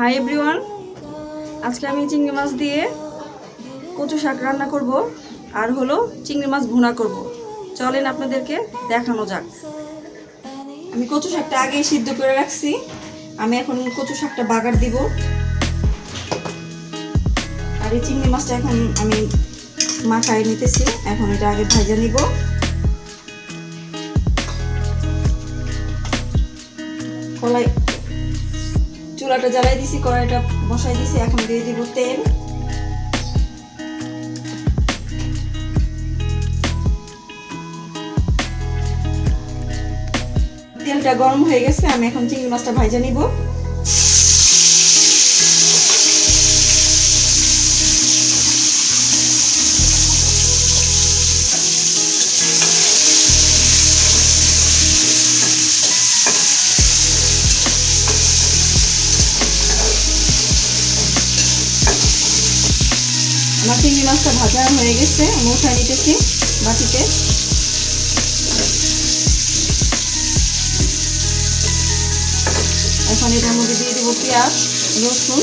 Hi everyone, আজকে আমি চিংড়ি মাছ দিয়ে কচু শাক রান্না করব আর হলো চিংড়ি মাছ ভুনা করব। চলেন আপনাদেরকে দেখানো যাক। আমি কচু শাকটা আগেই সিদ্ধ করে রাখছি। আমি এখন কচু শাকটা বাগার দিব আর এই চিংড়ি মাছটা এখন আমি মাখায় নিতেছি। এখন এটা আগে ভাজা নিব। কড়াই চুলাটা জ্বালাই দিছি, কড়াইটা বসাই দিছি। এখন দিয়ে দিব তেল। তেলটা গরম হয়ে গেছে, আমি এখন চিংড়ি মাছটা ভাজা নিব। আমার চিংড়ি মাছটা ভাজা হয়ে গেছে, আমি উঠায় নিতেছি বাটিতে। এখন এটার মধ্যে দিয়ে দেবো পেঁয়াজ, রসুন,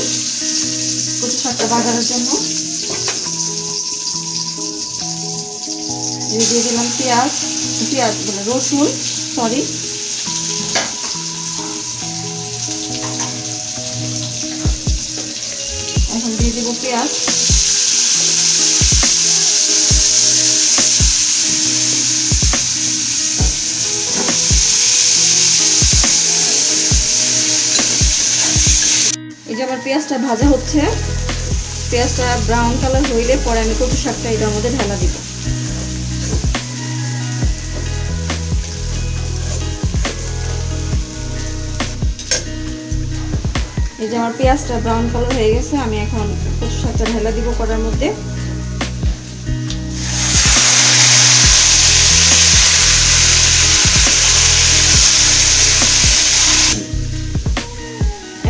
কচু শাকটা বাগানোর জন্য। দিয়ে দিলাম পেঁয়াজ বলে রসুন, সরি। এখন দিয়ে দেবো পেঁয়াজ। এই যে আমার পেঁয়াজটা ভাজা হচ্ছে। পেঁয়াজটা ব্রাউন কালার হইলে পরে আমি কচু শাকটা এটার মধ্যে ঢেলা দিব। এই যে আমার পেঁয়াজটা ব্রাউন কালার হয়ে গেছে, আমি এখন কচু শাকটা ঢেলা দিব কড়ার মধ্যে।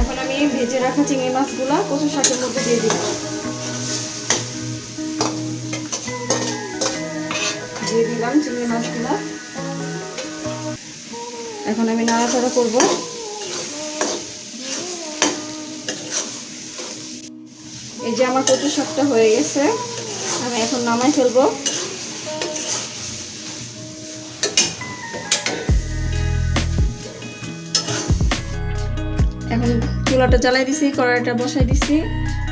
এখন আমি ভেজে রাখা চিংড়ি মাছগুলা কচু শাকের মধ্যে দিয়ে দিব। দিয়ে দিলাম চিংড়ি মাছগুলা। এখন আমি নাড়াচাড়া করব। এই যে আমার কচু শাকটা হয়ে গেছে, আমি এখন নামাই ফেলবো। এখন চুলাটা জ্বালাই দিছি, কড়াইটা বসাই দিছি।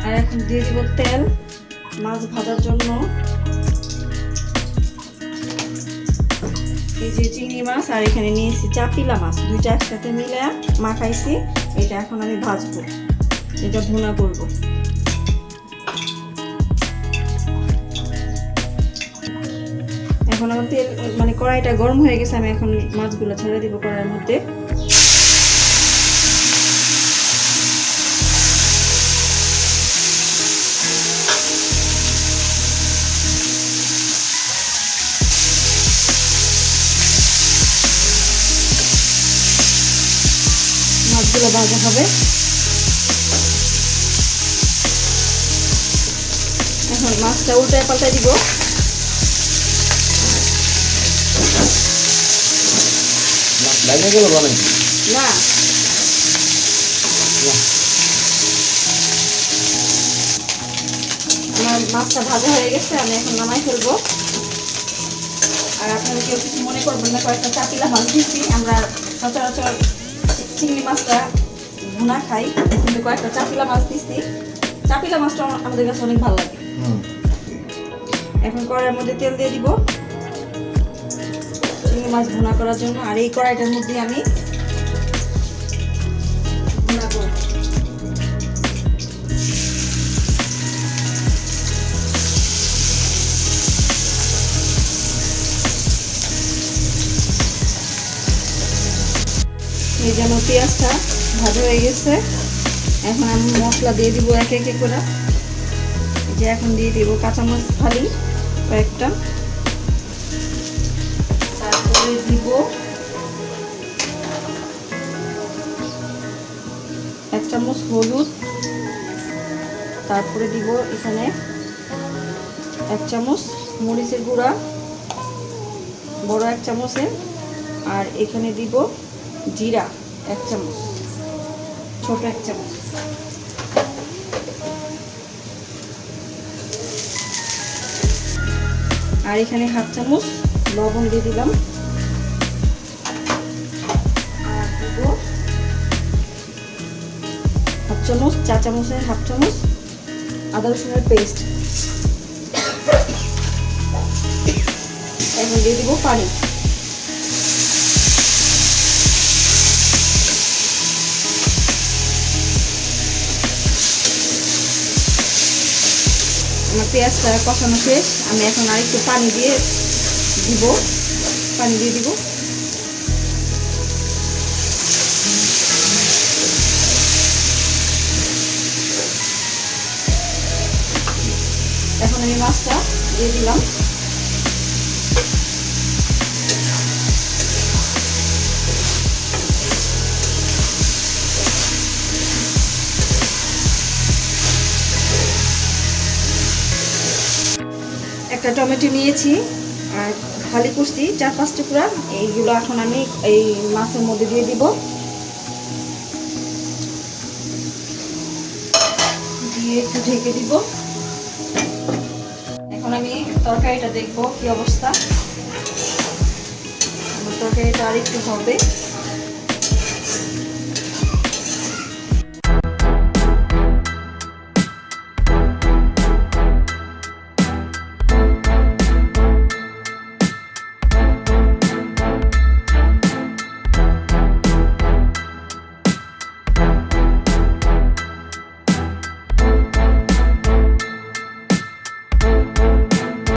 আর এখন দিয়ে দিব তেল মাছ ভাজার জন্য। এই যে চিংড়ি মাছ আর এখানে নিয়েছি চাপিলা মাছ, দুইটা একসাথে মিলে মাখাইছি। এটা এখন আমি ভাজবো, এটা ভুনা করব। এখন আমার তেল কড়াইটা গরম হয়ে গেছে, আমি এখন মাছগুলো ছেড়ে দিব কড়াইয়ের মধ্যে। মাছগুলো ভাজা হবে। এখন মাছটা উল্টায় পাল্টায় দিব। না, আমার মাছটা ভাজা হয়ে গেছে, আমি এখন নামাই ফেলবো। আর আপনারা কেউ কিছু মনে করবেন না, কয়েকটা চাপিলা মাছ দিচ্ছি। আমরা সচরাচর চিংড়ি মাছটা ভুনা খাই, কিন্তু কয়েকটা চাপিলা মাছ দিচ্ছি। চাপিলা মাছটা আমাদের কাছে অনেক ভালো লাগে। এখন কড়াইয়ের মধ্যে তেল দিয়ে দিব চিংড়ি মাছ ভুনা করার জন্য। আর এই কড়াইটার মধ্যে আমি ভুনা করব। এই যেমন পেঁয়াজটা ভাজা হয়ে গেছে, এখন আমি মশলা দিয়ে দিব একে একে করে। যে এখন দিয়ে দিব কাঁচামরিচ ফালি কয়েকটা, তারপরে দিব 1 চামচ হলুদ, তারপরে দিব এখানে 1 চামচ মরিচের গুঁড়া, বড় 1 চামচের। আর এখানে দিব জিরা 1 চামচ, ছোট 1 চামচ। আর এখানে 1/2 চামচ লবণ দিয়ে দিলাম, আর দিব 1/2 চামচ, চা চামচের 1/2 চামচ আদা রসুনের পেস্ট। এখন দিয়ে দিব পানি। আমার পেঁয়াজটা কষানো শেষ, আমি এখন আরেকটু পানি দিয়ে দিব। এখন আমি মাছটা দিয়ে দিলাম। একটা টমেটো নিয়েছি আর খালি করছি 4-5 টুকরা, এইগুলো এখন আমি এই মাছের মধ্যে দিয়ে দিব। দিয়ে একটু ঢেকে দিব। এখন আমি তরকারিটা দেখবো কি অবস্থা। আমার তরকারিটা আর একটু হবে।